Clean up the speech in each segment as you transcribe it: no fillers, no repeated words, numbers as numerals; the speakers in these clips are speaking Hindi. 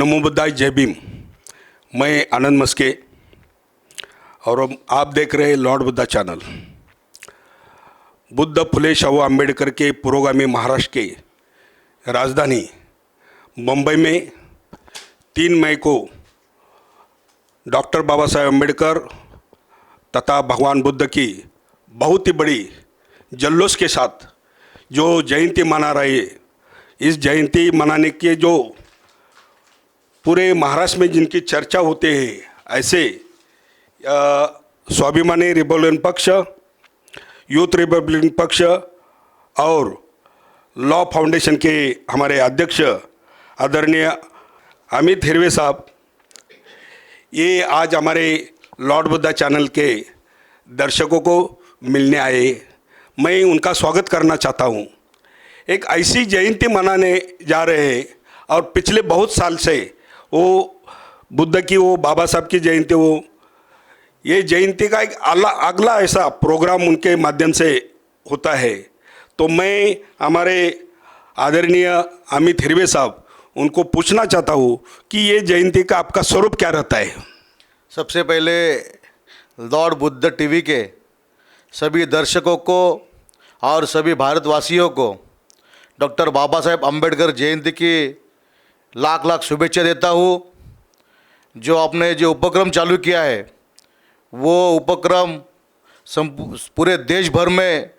नमो बुद्धाय, जय भीम। मैं आनंद मस्के और आप देख रहे हैं लॉर्ड बुद्धा चैनल। बुद्ध फुले शाहू अम्बेडकर के पुरोगामी महाराष्ट्र के राजधानी मुंबई में 3 मई को डॉक्टर बाबा साहेब अम्बेडकर तथा भगवान बुद्ध की बहुत ही बड़ी जल्लोष के साथ जो जयंती मना रहे हैं, इस जयंती मनाने के जो पूरे महाराष्ट्र में जिनकी चर्चा होते हैं, ऐसे स्वाभिमानी रिपब्लिकन पक्ष, यूथ रिपब्लिकन पक्ष और लॉ फाउंडेशन के हमारे अध्यक्ष आदरणीय अमित हिरवे साहब, ये आज हमारे लॉर्ड बुद्धा चैनल के दर्शकों को मिलने आए। मैं उनका स्वागत करना चाहता हूँ। एक ऐसी जयंती मनाने जा रहे हैं और पिछले बहुत साल से वो बुद्ध की, वो बाबा साहब की जयंती, वो ये जयंती का एक अगला ऐसा प्रोग्राम उनके माध्यम से होता है। तो मैं हमारे आदरणीय अमित हिरवे साहब, उनको पूछना चाहता हूँ कि ये जयंती का आपका स्वरूप क्या रहता है। सबसे पहले लॉर्ड बुद्ध टीवी के सभी दर्शकों को और सभी भारतवासियों को डॉक्टर बाबा साहेब अम्बेडकर जयंती की लाख लाख शुभेच्छा देता हूँ। जो आपने जो उपक्रम चालू किया है, वो उपक्रम पूरे देश भर में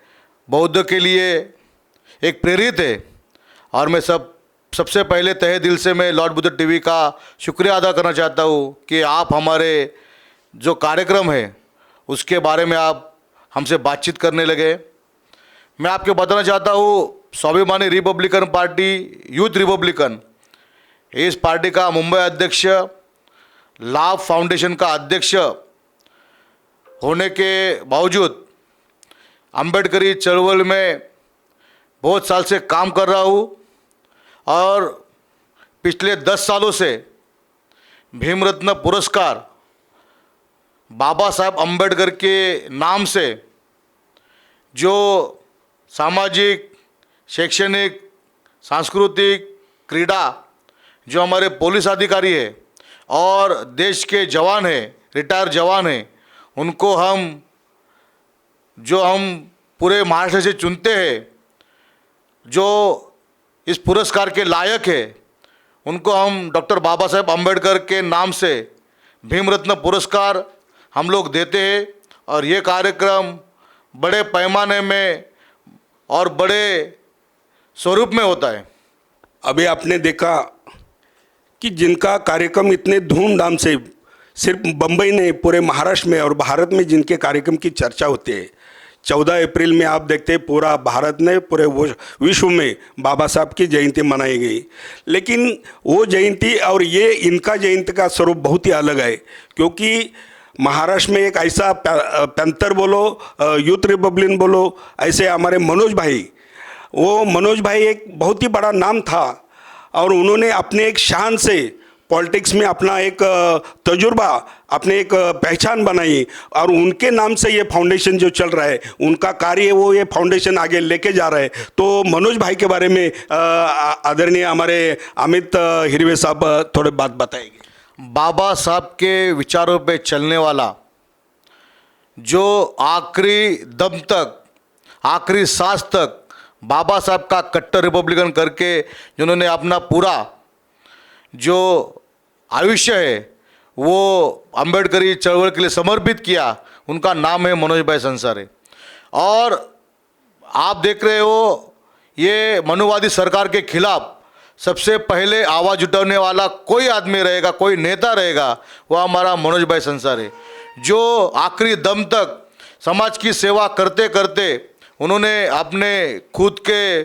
बौद्ध के लिए एक प्रेरित है। और मैं सबसे पहले तहे दिल से मैं लॉर्ड बुद्ध टीवी का शुक्रिया अदा करना चाहता हूँ कि आप हमारे जो कार्यक्रम है उसके बारे में आप हमसे बातचीत करने लगे। मैं आपको बताना चाहता हूँ, स्वाभिमानी रिपब्लिकन पार्टी, यूथ रिपब्लिकन, इस पार्टी का मुंबई अध्यक्ष, लाभ फाउंडेशन का अध्यक्ष होने के बावजूद अम्बेडकरी चळवळ में बहुत साल से काम कर रहा हूँ और पिछले 10 सालों से भीम रत्न पुरस्कार बाबा साहब अम्बेडकर के नाम से जो सामाजिक, शैक्षणिक, सांस्कृतिक, क्रीड़ा, जो हमारे पुलिस अधिकारी है और देश के जवान हैं, रिटायर जवान हैं, उनको हम पूरे महाराष्ट्र से चुनते हैं, जो इस पुरस्कार के लायक है, उनको हम डॉक्टर बाबा साहेब अम्बेडकर के नाम से भीम रत्न पुरस्कार हम लोग देते हैं। और ये कार्यक्रम बड़े पैमाने में और बड़े स्वरूप में होता है। अभी आपने देखा कि जिनका कार्यक्रम इतने धूमधाम से सिर्फ बम्बई नहीं, पूरे महाराष्ट्र में और भारत में जिनके कार्यक्रम की चर्चा होती है, 14 अप्रैल में आप देखते हैं पूरा भारत ने, पूरे विश्व में बाबा साहब की जयंती मनाई गई। लेकिन वो जयंती और ये इनका जयंती का स्वरूप बहुत ही अलग है, क्योंकि महाराष्ट्र में एक ऐसा पैंथर बोलो, यूथ रिपब्लिकन बोलो, ऐसे हमारे मनोज भाई, वो मनोज भाई एक बहुत ही बड़ा नाम था और उन्होंने अपने एक शान से पॉलिटिक्स में अपना एक तजुर्बा, अपने एक पहचान बनाई और उनके नाम से ये फाउंडेशन जो चल रहा है, उनका कार्य वो ये फाउंडेशन आगे लेके जा रहा है। तो मनोज भाई के बारे में आदरणीय हमारे अमित हिरवे साहब थोड़े बात बताएंगे। बाबा साहब के विचारों पे चलने वाला, जो आखिरी दम तक, आखिरी सांस तक बाबा साहब का कट्टर रिपब्लिकन करके जिन्होंने अपना पूरा जो आयुष्य है वो अम्बेडकरी चळवळ के लिए समर्पित किया, उनका नाम है मनोज भाई संसारे। और आप देख रहे हो, ये मनुवादी सरकार के खिलाफ सबसे पहले आवाज़ उठाने वाला कोई आदमी रहेगा, कोई नेता रहेगा, वो हमारा मनोज भाई संसारे, जो आखिरी दम तक समाज की सेवा करते करते उन्होंने अपने खुद के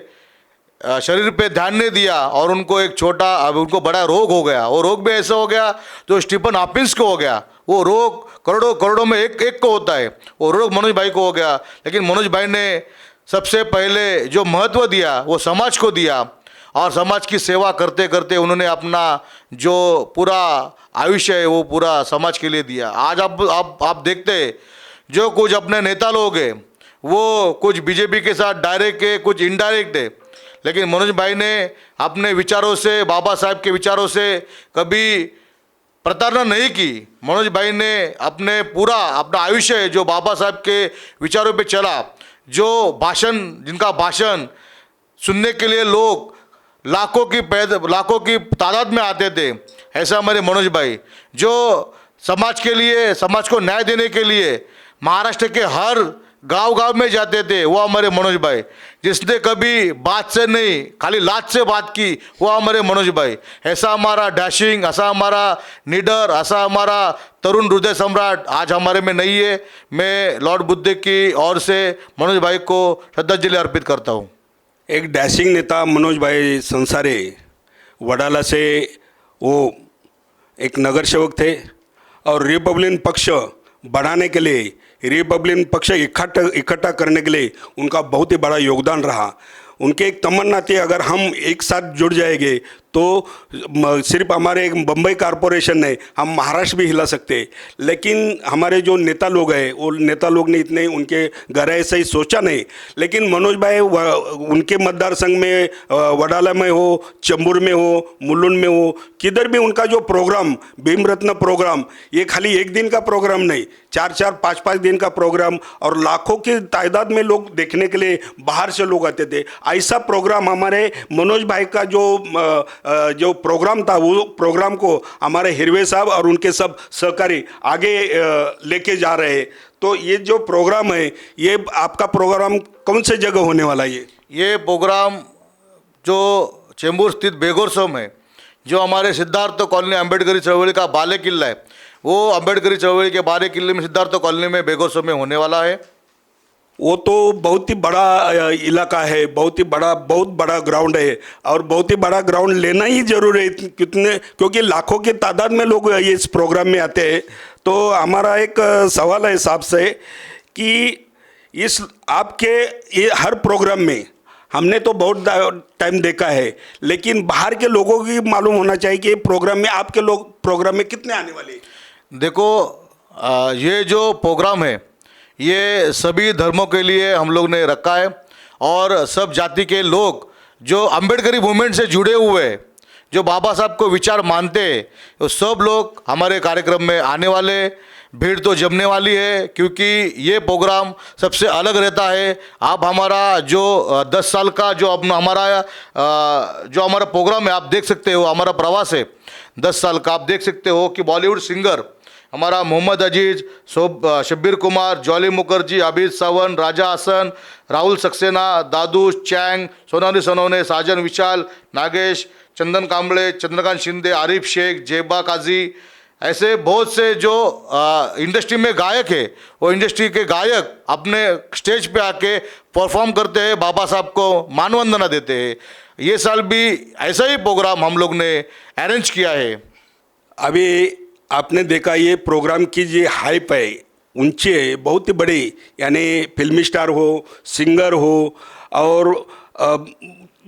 शरीर पे ध्यान नहीं दिया और उनको एक छोटा, अब उनको बड़ा रोग हो गया। वो रोग भी ऐसा हो गया जो स्टीफन हॉकिंस को हो गया। वो रोग करोड़ों में एक को होता है, वो रोग मनोज भाई को हो गया। लेकिन मनोज भाई ने सबसे पहले जो महत्व दिया वो समाज को दिया और समाज की सेवा करते करते उन्होंने अपना जो पूरा आयुष्य है वो पूरा समाज के लिए दिया। आज आप देखते हैं, जो कुछ अपने नेता लोग हैं वो कुछ बीजेपी के साथ डायरेक्ट है, कुछ इनडायरेक्ट है, लेकिन मनोज भाई ने अपने विचारों से, बाबा साहब के विचारों से कभी प्रताड़ना नहीं की। मनोज भाई ने अपना आयुष्य जो बाबा साहब के विचारों पे चला, जिनका भाषण सुनने के लिए लोग लाखों की तादाद में आते थे, ऐसा हमारे मनोज भाई जो समाज को न्याय देने के लिए महाराष्ट्र के हर गांव में जाते थे, वो हमारे मनोज भाई। जिसने कभी बात से नहीं, खाली लात से बात की, वो हमारे मनोज भाई। ऐसा हमारा डैशिंग, ऐसा हमारा निडर, ऐसा हमारा तरुण हृदय सम्राट आज हमारे में नहीं है। मैं लॉर्ड बुद्ध की ओर से मनोज भाई को श्रद्धांजलि अर्पित करता हूँ। एक डैशिंग नेता मनोज भाई संसारे वडाला से वो एक नगर सेवक थे और रिपब्लिकन पक्ष बढ़ाने के लिए, रिपब्लिकन पक्ष इकट्ठा करने के लिए उनका बहुत ही बड़ा योगदान रहा। उनके एक तमन्ना थी, अगर हम एक साथ जुड़ जाएंगे तो सिर्फ हमारे एक बम्बई कॉरपोरेशन ने हम महाराष्ट्र भी हिला सकते। लेकिन हमारे जो नेता लोग हैं, वो नेता लोग ने इतने उनके गहराई से ही सोचा नहीं। लेकिन मनोज भाई उनके मतदार संघ में, वडाला में हो, चंबूर में हो, मुलुंड में हो, किधर भी उनका जो प्रोग्राम, भीम रत्न प्रोग्राम, ये खाली एक दिन का प्रोग्राम नहीं, 4-4, 5-5 दिन का प्रोग्राम, और लाखों की तादाद में लोग देखने के लिए बाहर से लोग आते थे। ऐसा प्रोग्राम हमारे मनोज भाई का जो प्रोग्राम था, वो प्रोग्राम को हमारे हिरवे साहब और उनके सब सहकारी आगे लेके जा रहे हैं। तो ये जो प्रोग्राम है, ये आपका प्रोग्राम कौन से जगह होने वाला है? ये प्रोग्राम जो चेंबूर स्थित बेगोरसो में, जो हमारे सिद्धार्थ कॉलोनी अम्बेडकरी चळवळी का बाले किला है, वो अम्बेडकरी चळवळी के बाले किले में सिद्धार्थ कॉलोनी में बेगोरसो में होने वाला है। वो तो बहुत ही बड़ा इलाका है, बहुत बड़ा ग्राउंड है, और बहुत ही बड़ा ग्राउंड लेना ही जरूरी है, क्योंकि लाखों की तादाद में लोग ये इस प्रोग्राम में आते हैं। तो हमारा एक सवाल है साहब से कि इस आपके ये हर प्रोग्राम में हमने तो बहुत टाइम देखा है, लेकिन बाहर के लोगों की मालूम होना चाहिए कि प्रोग्राम में आपके लोग प्रोग्राम में कितने आने वाले हैं? देखो, ये जो प्रोग्राम है ये सभी धर्मों के लिए हम लोग ने रखा है, और सब जाति के लोग जो अम्बेडकरी मूवमेंट से जुड़े हुए हैं, जो बाबा साहब को विचार मानते हैं, वो सब लोग हमारे कार्यक्रम में आने वाले। भीड़ तो जमने वाली है, क्योंकि ये प्रोग्राम सबसे अलग रहता है। आप हमारा जो 10 साल का जो हमारा प्रोग्राम है, आप देख सकते हो, हमारा प्रवास है 10 साल का। आप देख सकते हो कि बॉलीवुड सिंगर हमारा मोहम्मद अजीज, शब्बीर कुमार, जॉली मुखर्जी, अभिजीत सावंत, राजा हसन, राहुल सक्सेना, दादू चैंग, सोनाली सोनवणे, साजन विशाल, नागेश, चंदन कांबळे, चंद्रकांत शिंदे, आरिफ शेख, जेबा काजी, ऐसे बहुत से जो इंडस्ट्री में गायक है, वो इंडस्ट्री के गायक अपने स्टेज पे आके परफॉर्म करते हैं, बाबा साहब को मानवंदना देते हैं। ये साल भी ऐसा ही प्रोग्राम हम लोग ने अरेंज किया है। अभी आपने देखा ये प्रोग्राम की जो हाइप है, ऊंची है, बहुत ही बड़ी, यानी फिल्मी स्टार हो, सिंगर हो, और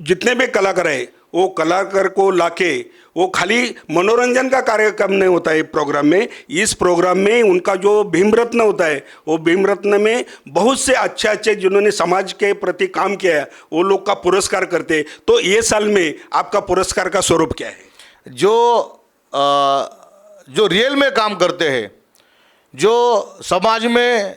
जितने भी कलाकार है, वो कलाकार को लाके, वो खाली मनोरंजन का कार्यक्रम नहीं होता है प्रोग्राम में। इस प्रोग्राम में उनका जो भीम रत्न होता है, वो भीम रत्न में बहुत से अच्छे जिन्होंने समाज के प्रति काम किया है, वो लोग का पुरस्कार करते हैं। तो ये साल में आपका पुरस्कार का स्वरूप क्या है? जो रियल में काम करते हैं, जो समाज में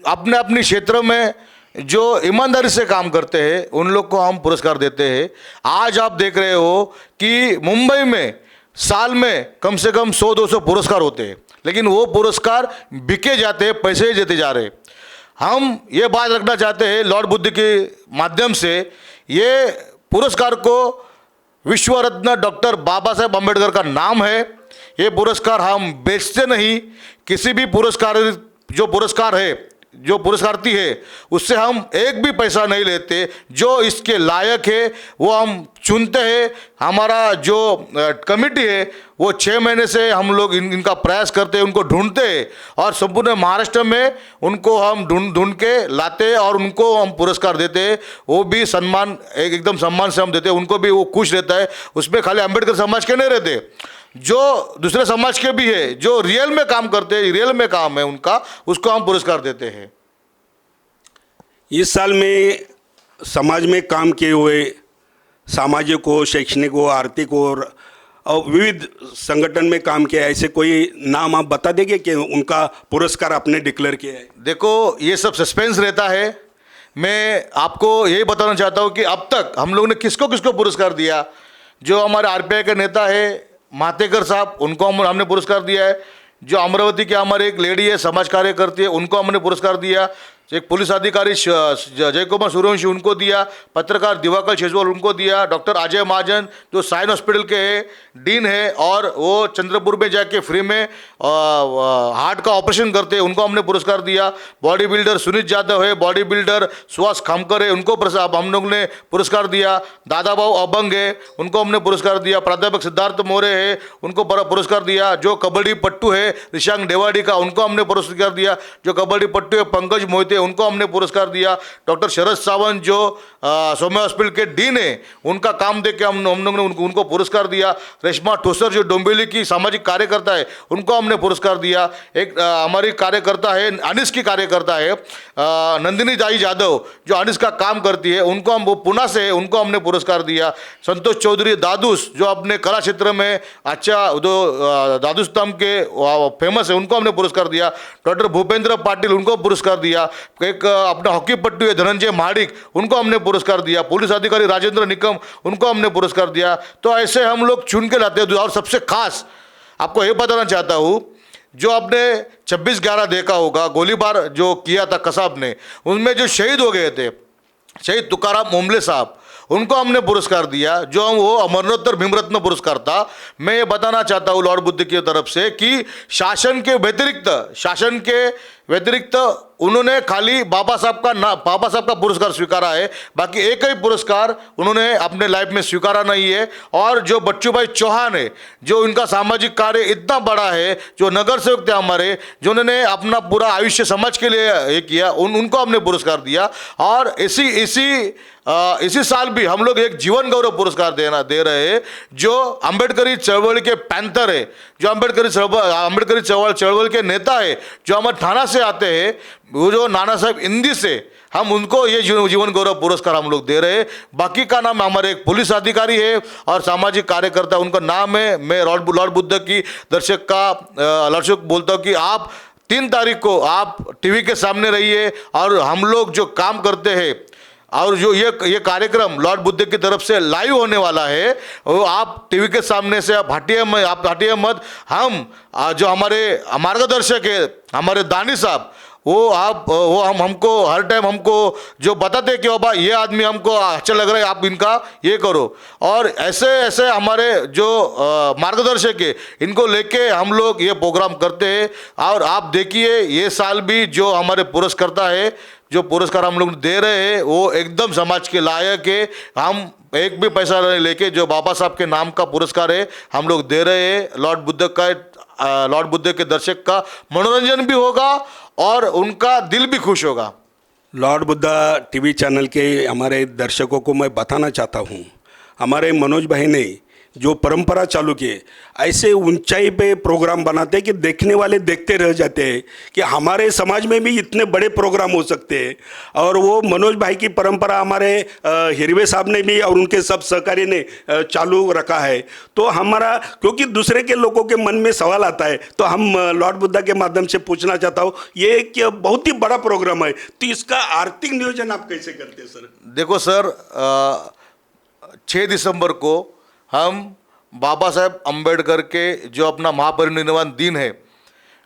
अपने अपने क्षेत्र में जो ईमानदारी से काम करते हैं, उन लोग को हम पुरस्कार देते हैं। आज आप देख रहे हो कि मुंबई में साल में कम से कम 100-200 पुरस्कार होते हैं, लेकिन वो पुरस्कार बिके जाते हैं, पैसे देते जा रहे हैं। हम ये बात रखना चाहते हैं लॉर्ड बुद्ध के माध्यम से, ये पुरस्कार को विश्व रत्न डॉक्टर बाबा साहेब अम्बेडकर का नाम है। ये पुरस्कार हम बेचते नहीं, किसी भी जो पुरस्कारती है उससे हम एक भी पैसा नहीं लेते। जो इसके लायक है वो हम चुनते हैं। हमारा जो कमेटी है वो 6 महीने से हम लोग इनका प्रयास करते हैं, उनको ढूंढते हैं, और संपूर्ण महाराष्ट्र में उनको हम ढूंढ के लाते हैं और उनको हम पुरस्कार देते हैं। वो भी सम्मान, एकदम सम्मान से हम देते हैं, उनको भी वो खुश रहता है। उसमें खाली अम्बेडकर समाज के नहीं रहते, जो दूसरे समाज के भी है, जो रियल में काम करते हैं, रियल में काम है उनका, उसको हम पुरस्कार देते हैं। इस साल में समाज में काम किए हुए सामाजिक हो, शैक्षणिक हो, आर्थिक हो और विविध संगठन में काम किया है, ऐसे कोई नाम आप बता देंगे कि उनका पुरस्कार आपने डिक्लेयर किया है? देखो, ये सब सस्पेंस रहता है। मैं आपको यही बताना चाहता हूँ कि अब तक हम लोग ने किसको किसको पुरस्कार दिया। जो हमारे आरपीआई के नेता है मातेकर साहब, उनको हमने पुरस्कार दिया है। जो अमरावती के हमारे एक लेडी है, समाज कार्य करती है, उनको हमने पुरस्कार दिया। एक पुलिस अधिकारी जय कुमार सूर्यवंशी, उनको दिया। पत्रकार दिवाकर शेजवाल, उनको दिया। डॉक्टर अजय महाजन जो साइन हॉस्पिटल के डीन है और वो चंद्रपुर में जाके फ्री में हार्ट का ऑपरेशन करते हैं, उनको हमने पुरस्कार दिया। बॉडी बिल्डर सुनीत यादव है, बॉडी बिल्डर सुहास खामकर है, उनको हम लोग ने पुरस्कार दिया। दादा भाऊ अबंग है, उनको हमने पुरस्कार दिया। प्राध्यापक सिद्धार्थ मोरे है, उनको पुरस्कार दिया। जो कबड्डी पट्टू है ऋषांक डेवाडी का, उनको हमने पुरस्कार दिया। जो कबड्डी पट्टू है पंकज मोहिते, उनको हमने पुरस्कार दिया। डॉक्टर शरद सावंत जो सौम्य हॉस्पिटल के डीन है, उनका काम देख के हम लोग ने उनको पुरस्कार दिया। रेशमा ठोसर जो डोंबिवली की सामाजिक कार्यकर्ता है, उनको हमने पुरस्कार दिया। एक हमारी कार्यकर्ता है, अनिस की कार्यकर्ता है नंदिनी दाई जादव, जो अनिस का काम करती है, उनको हम पुणे से है, उनको हमने पुरस्कार दिया। संतोष चौधरी दादूस जो अपने कला क्षेत्र में अच्छा जो दादूस्तम के फेमस है, उनको हमने पुरस्कार दिया। डॉक्टर भूपेंद्र पाटिल, उनको पुरस्कार दिया। एक अपना हॉकी पट्टू है धनंजय महाडिक, उनको हमने पुरस्कार दिया। पुलिस अधिकारी राजेंद्र निकम, उनको हमने पुरस्कार दिया। तो ऐसे हम लोग चुन के लाते हैं। और सबसे खास आपको ये बताना चाहता हूँ, जो आपने 26/11 देखा होगा, गोलीबार जो किया था कसाब ने, उनमें जो शहीद हो गए थे, शहीद तुकाराम ओमले साहब, उनको हमने पुरस्कार दिया। जो वो मरणोत्तर भीमरत्न पुरस्कार था। मैं ये बताना चाहता हूँ लॉर्ड बुद्ध की तरफ से कि शासन के व्यतिरिक्त उन्होंने खाली बाबा साहब का पुरस्कार स्वीकारा है, बाकी एक ही पुरस्कार उन्होंने अपने लाइफ में स्वीकारा नहीं है। और जो बच्चू भाई चौहान है, जो इनका सामाजिक कार्य इतना बड़ा है, जो नगर सेवक थे हमारे, जिन्होंने अपना पूरा आयुष्य समाज के लिए ये किया, उनको हमने पुरस्कार दिया। और इसी साल भी हम लोग एक जीवन गौरव पुरस्कार दे रहे हैं, जो अंबेडकरी चळवळ के पैंथर है, जो अंबेडकरी चळवळ के नेता है, जो हमारे थाना से आते हैं, वो जो नाना साहब इंदी से, हम उनको ये जीवन गौरव पुरस्कार हम लोग दे रहे हैं। बाकी का नाम हमारे एक पुलिस अधिकारी है और सामाजिक कार्यकर्ता, उनका नाम है। मैं लॉर्ड बुद्ध की दर्शक बोलता हूँ कि आप 3 तारीख को आप टीवी के सामने रहिए और हम लोग जो काम करते हैं और जो ये कार्यक्रम लॉर्ड बुद्ध की तरफ से लाइव होने वाला है, वो आप टीवी के सामने से आप हटिए मत। हम जो हमारे मार्गदर्शक है, हमारे दानी साहब, वो हमको हर टाइम हमको जो बताते हैं कि बाबा ये आदमी हमको अच्छा लग रहा है, आप इनका ये करो। और ऐसे हमारे जो मार्गदर्शक है, इनको लेके हम लोग ये प्रोग्राम करते हैं। और आप देखिए ये साल भी जो हमारे पुरस्कर्ता है, जो पुरस्कार हम लोग दे रहे हैं, वो एकदम समाज के लायक है। हम एक भी पैसा नहीं लेके जो बाबा साहब के नाम का पुरस्कार है हम लोग दे रहे हैं। लॉर्ड बुद्ध के दर्शक का मनोरंजन भी होगा और उनका दिल भी खुश होगा। लॉर्ड बुद्धा टीवी चैनल के हमारे दर्शकों को मैं बताना चाहता हूँ, हमारे मनोज भाई ने जो परंपरा चालू की है, ऐसे ऊंचाई पे प्रोग्राम बनाते हैं कि देखने वाले देखते रह जाते हैं कि हमारे समाज में भी इतने बड़े प्रोग्राम हो सकते हैं। और वो मनोज भाई की परंपरा हमारे हिरवे साहब ने भी और उनके सब सहकारी ने चालू रखा है। तो हमारा, क्योंकि दूसरे के लोगों के मन में सवाल आता है, तो हम लॉर्ड बुद्धा के माध्यम से पूछना चाहता हूँ, ये एक बहुत ही बड़ा प्रोग्राम है, तो इसका आर्थिक नियोजन आप कैसे करते हैं सर? देखो सर, 6 दिसंबर को हम बाबा साहेब अम्बेडकर के जो अपना महापरिनिर्वाण दिन है,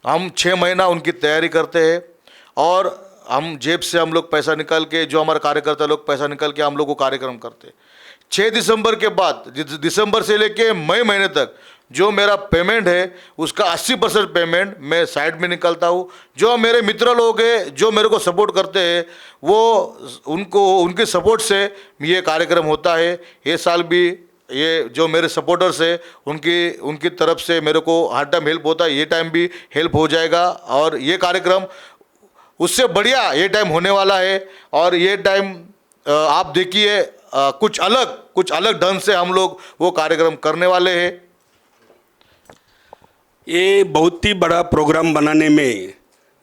हम 6 महीना उनकी तैयारी करते हैं। और हम जेब से हम लोग पैसा निकाल के, जो हमारे कार्यकर्ता लोग पैसा निकाल के हम लोग को कार्यक्रम करते हैं। 6 दिसंबर के बाद, दिसंबर से लेके मई महीने तक जो मेरा पेमेंट है, उसका 80% पेमेंट मैं साइड में निकालता हूँ। जो मेरे मित्र लोग हैं, जो मेरे को सपोर्ट करते हैं, वो उनके सपोर्ट से ये कार्यक्रम होता है। ये साल भी ये जो मेरे सपोर्टर्स है, उनकी तरफ से मेरे को हर टाइम हेल्प होता है, ये टाइम भी हेल्प हो जाएगा। और ये कार्यक्रम उससे बढ़िया ये टाइम होने वाला है। और ये टाइम आप देखिए, कुछ अलग ढंग से हम लोग वो कार्यक्रम करने वाले हैं। ये बहुत ही बड़ा प्रोग्राम बनाने में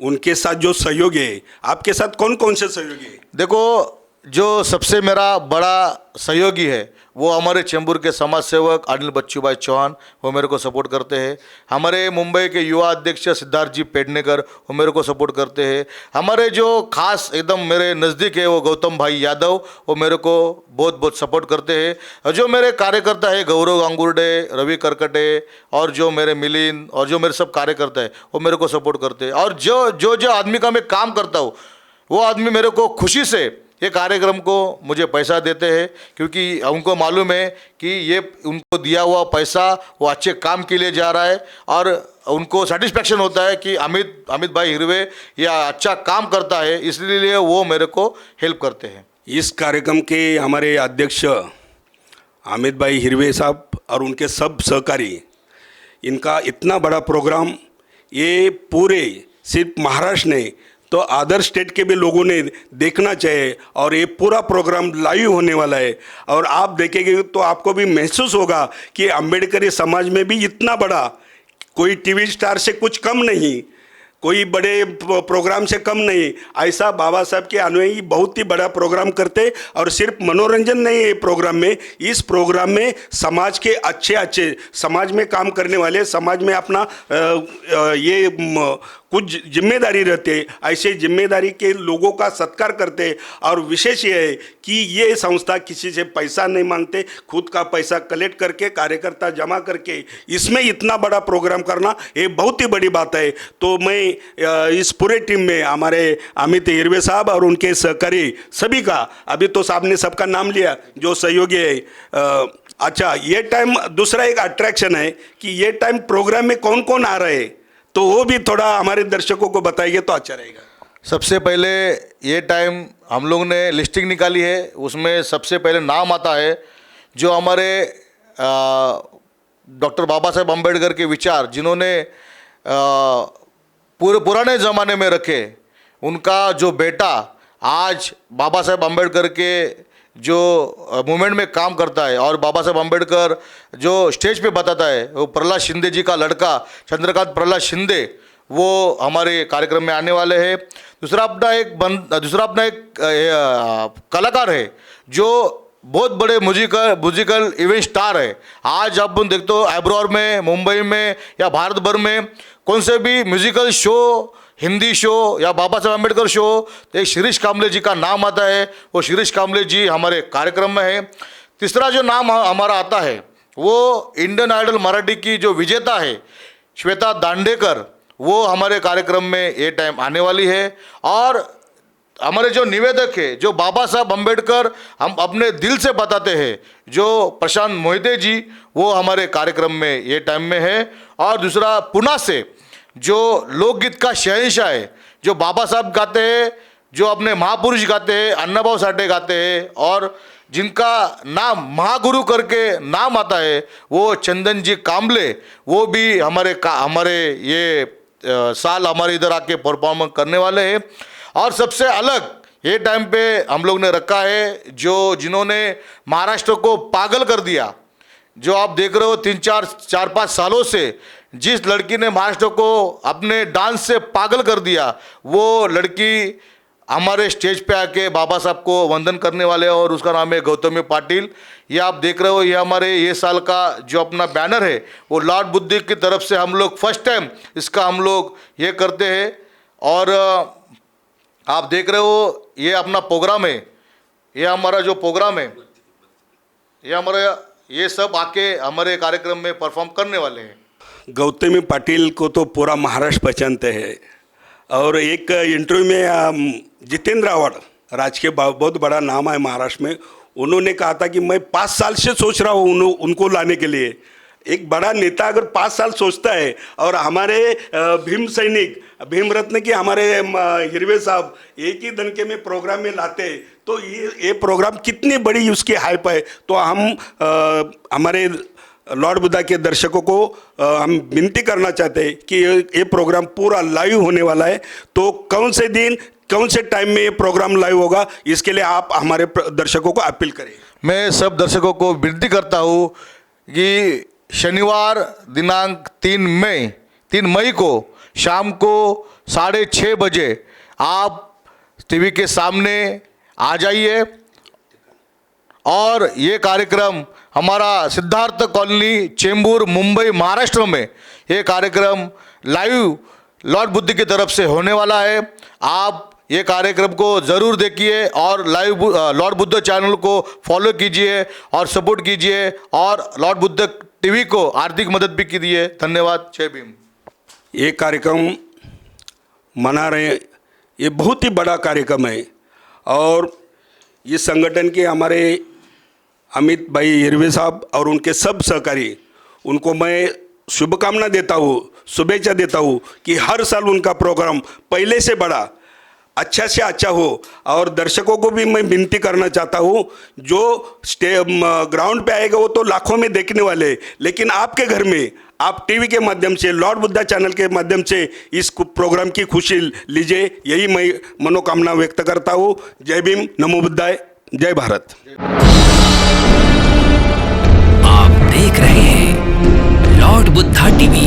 उनके साथ जो सहयोग है, आपके साथ कौन कौन से सहयोगी है? देखो, जो सबसे मेरा बड़ा सहयोगी है वो हमारे चेंबूर के समाज सेवक अनिल बच्चू भाई चौहान, वो मेरे को सपोर्ट करते हैं। हमारे मुंबई के युवा अध्यक्ष सिद्धार्थ जी पेडनेकर, वो मेरे को सपोर्ट करते हैं। हमारे जो खास एकदम मेरे नज़दीक है वो गौतम भाई यादव, वो मेरे को बहुत बहुत सपोर्ट करते हैं। और जो मेरे कार्यकर्ता है गौरव गांगुर्डे, रवि करकटे और जो मेरे मिलिंद और जो मेरे सब कार्यकर्ता है वो मेरे को सपोर्ट करते हैं। और जो जो जो आदमी का मैं काम करता हूँ वो आदमी मेरे को खुशी से ये कार्यक्रम को मुझे पैसा देते हैं, क्योंकि उनको मालूम है कि ये उनको दिया हुआ पैसा वो अच्छे काम के लिए जा रहा है और उनको सेटिस्फेक्शन होता है कि अमित भाई हिरवे ये अच्छा काम करता है, इसलिए वो मेरे को हेल्प करते हैं। इस कार्यक्रम के हमारे अध्यक्ष अमित भाई हिरवे साहब और उनके सब सहकारी, इनका इतना बड़ा प्रोग्राम ये पूरे सिर्फ महाराष्ट्र ने तो अदर स्टेट के भी लोगों ने देखना चाहिए। और ये पूरा प्रोग्राम लाइव होने वाला है और आप देखेंगे तो आपको भी महसूस होगा कि अम्बेडकरी समाज में भी इतना बड़ा, कोई टीवी स्टार से कुछ कम नहीं, कोई बड़े प्रोग्राम से कम नहीं, ऐसा बाबा साहब के अनुयायी बहुत ही बड़ा प्रोग्राम करते। और सिर्फ मनोरंजन नहीं है प्रोग्राम में, इस प्रोग्राम में समाज के अच्छे अच्छे समाज में काम करने वाले, समाज में अपना कुछ जिम्मेदारी रहते, ऐसे जिम्मेदारी के लोगों का सत्कार करते। और विशेष ये है कि ये संस्था किसी से पैसा नहीं मांगते, खुद का पैसा कलेक्ट करके कार्यकर्ता जमा करके इसमें इतना बड़ा प्रोग्राम करना ये बहुत ही बड़ी बात है। तो मैं इस पूरे टीम में हमारे अमित हिरवे साहब और उनके सहकारी सभी का, अभी तो साहब ने सबका नाम लिया जो सहयोगी है। अच्छा, ये टाइम दूसरा एक अट्रैक्शन है कि ये टाइम प्रोग्राम में कौन कौन आ रहे हैं, तो वो भी थोड़ा हमारे दर्शकों को बताइए तो अच्छा रहेगा। सबसे पहले ये टाइम हम लोग ने लिस्टिंग निकाली है, उसमें सबसे पहले नाम आता है जो हमारे डॉक्टर बाबा साहेब अम्बेडकर के विचार जिन्होंने पूरे पुराने ज़माने में रखे, उनका जो बेटा आज बाबा साहेब अम्बेडकर के जो मूवमेंट में काम करता है और बाबा साहेब अम्बेडकर जो स्टेज पे बताता है, वो प्रहलाद शिंदे जी का लड़का चंद्रकांत प्रहलाद शिंदे, वो हमारे कार्यक्रम में आने वाले हैं। दूसरा अपना एक कलाकार है जो बहुत बड़े म्यूजिकल इवेंट स्टार है। आज आप देखते हो एब्रॉड में, मुंबई में या भारत भर में कौन से भी म्यूजिकल शो, हिंदी शो या बाबा साहेब अम्बेडकर शो, तो एक शिरीष कांबले जी का नाम आता है, वो शिरीष कांबले जी हमारे कार्यक्रम में है। तीसरा जो नाम हमारा आता है वो इंडियन आइडल मराठी की जो विजेता है श्वेता दांडेकर, वो हमारे कार्यक्रम में ये टाइम आने वाली है। और हमारे जो निवेदक है, जो बाबा साहब अम्बेडकर हम अपने दिल से बताते हैं, जो प्रशांत मोहिते जी, वो हमारे कार्यक्रम में ये टाइम में है। और दूसरा पुणे से जो लोकगीत का शहंशाह है, जो बाबा साहब गाते हैं, जो अपने महापुरुष गाते हैं, अन्नाभाऊ साठे गाते हैं और जिनका नाम महागुरु करके नाम आता है, वो चंदन जी कांबले, वो भी हमारे ये साल हमारे इधर आके परफॉर्म करने वाले हैं। और सबसे अलग ये टाइम पे हम लोग ने रखा है जो जिन्होंने महाराष्ट्र को पागल कर दिया, जो आप देख रहे हो 4-5 सालों से जिस लड़की ने महाराष्ट्र को अपने डांस से पागल कर दिया, वो लड़की हमारे स्टेज पे आके बाबा साहब को वंदन करने वाले हैं और उसका नाम है गौतमी पाटिल। ये आप देख रहे हो, ये हमारे ये साल का जो अपना बैनर है वो लॉर्ड बुद्ध की तरफ से हम लोग फर्स्ट टाइम इसका हम लोग ये करते हैं। और आप देख रहे हो ये अपना प्रोग्राम है, ये हमारा जो प्रोग्राम है, ये सब आके हमारे कार्यक्रम में परफॉर्म करने वाले हैं। गौतमी पाटिल को तो पूरा महाराष्ट्र पहचानते हैं। और एक इंटरव्यू में जितेंद्र आव्हाड, राजकीय बहुत बड़ा नाम है महाराष्ट्र में, उन्होंने कहा था कि मैं 5 साल से सोच रहा हूँ उनको लाने के लिए। एक बड़ा नेता अगर 5 साल सोचता है, और हमारे भीम सैनिक, भीम रत्न के हमारे हिरवे साहब एक ही दनके में प्रोग्राम में लाते, तो ये प्रोग्राम कितनी बड़ी उसकी हाइप है। तो हम हमारे लॉर्ड बुद्धा के दर्शकों को हम विनती करना चाहते हैं कि ये प्रोग्राम पूरा लाइव होने वाला है। तो कौन से दिन, कौन से टाइम में ये प्रोग्राम लाइव होगा, इसके लिए आप हमारे दर्शकों को अपील करें। मैं सब दर्शकों को विनती करता हूँ कि शनिवार दिनांक 3 मई को शाम को 6:30 बजे आप टीवी के सामने आ जाइए। और ये कार्यक्रम हमारा सिद्धार्थ कॉलोनी, चेंबूर, मुंबई, महाराष्ट्र में ये कार्यक्रम लाइव लॉर्ड बुद्ध की तरफ से होने वाला है। आप ये कार्यक्रम को ज़रूर देखिए और लाइव लॉर्ड बुद्ध चैनल को फॉलो कीजिए और सपोर्ट कीजिए और लॉर्ड बुद्ध टीवी को आर्थिक मदद भी कीजिए। धन्यवाद। जय भीम। ये कार्यक्रम मना रहे हैं, ये बहुत ही बड़ा कार्यक्रम है और इस संगठन के हमारे अमित भाई हिरवे साहब और उनके सब सहकारी, उनको मैं शुभकामना देता हूँ, शुभेच्छा देता हूँ कि हर साल उनका प्रोग्राम पहले से बड़ा, अच्छा से अच्छा हो। और दर्शकों को भी मैं विनती करना चाहता हूँ, जो ग्राउंड पे आएगा वो तो लाखों में देखने वाले, लेकिन आपके घर में आप टीवी के माध्यम से, लॉर्ड बुद्धा चैनल के माध्यम से इस प्रोग्राम की खुशी लीजिए, यही मैं मनोकामना व्यक्त करता हूँ। जय भीम, नमो बुद्धाय, जय भारत। आप देख रहे हैं लॉर्ड बुद्धा टीवी।